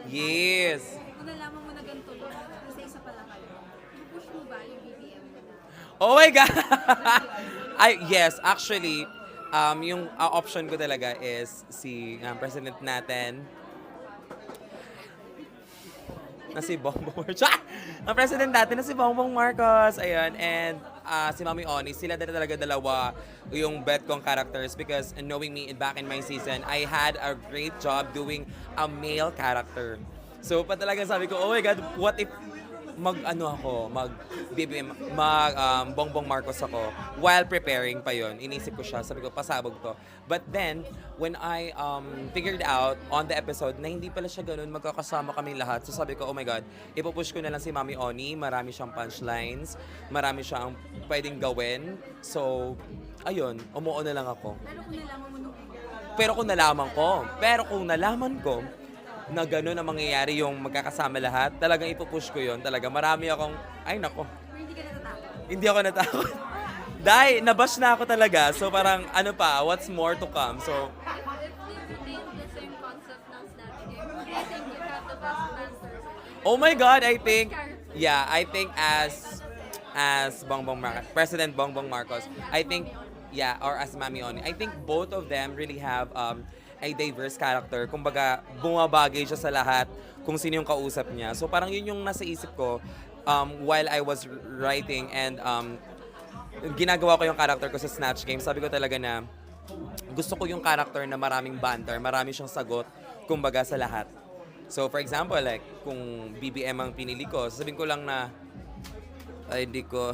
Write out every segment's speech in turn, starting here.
Yes. Kung nalaman mo na ganito, kasi isa pa lang kayo, push mo ba yung BBM mo na? Oh my God! Yes, actually, yung option ko talaga is si president natin, na si Bongbong Marcos. Ang president natin na si Bongbong Marcos. Ayun. And si Mami Oni, sila talaga dalawa yung bet kong characters because knowing me back in my season, I had a great job doing a male character. So pa talaga sabi ko, oh my God, what if mag BBM, Bongbong Marcos ako while preparing pa yon. Inisip ko siya, sabi ko pasabog to. But then when I figured out on the episode na hindi pala siya ganoon, magkakasama kami lahat. So sabi ko, oh my God, ipupush ko na lang si Mami Oni, marami siyang punchlines, marami siyang pwedeng gawin. So ayun, umuo na lang ako. Pero kung nalaman mo nung Pero kung nalaman ko na gano'n ang mangyayari yung magkakasama lahat, talagang ipupush ko yon. Talaga, marami akong, ay nako, pero hindi ka natatakot. hindi ako natakot. Dahil, nabash na ako talaga. So parang, ano pa, what's more to come? So, If you retain the same concept ng Snatch Game, do you think you have the best answer? oh my God, I think President Bongbong Marcos, I think, yeah, or as Mami Oni, I think both of them really have a diverse character. Kumbaga, bumabagay siya sa lahat kung sino yung kausap niya. So parang yun yung nasa isip ko while I was writing and ginagawa ko yung character ko sa Snatch Game. Sabi ko talaga na gusto ko yung character na maraming banter, marami siyang sagot, kumbaga sa lahat. So for example, like kung BBM ang pinili ko, sasabihin ko lang na ay, hindi ko,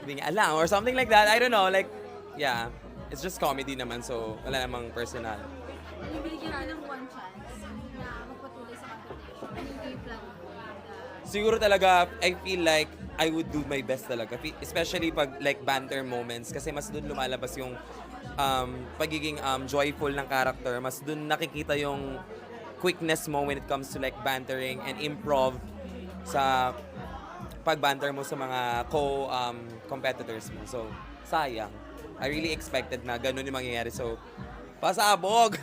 hindi niya alam or something like that. I don't know, like, yeah. It's just comedy naman, so wala namang personal. Kung binigyan ka ng one chance na magpatuloy sa competition, ano yung game plan mo? Siguro talaga, I feel like I would do my best talaga. Especially pag like banter moments. Kasi mas dun lumalabas yung pagiging joyful ng character. Mas dun nakikita yung quickness mo when it comes to like bantering and improv sa pagbanter mo sa mga competitors mo. So, sayang. I really expected na ganun yung mangyayari. So, pasabog!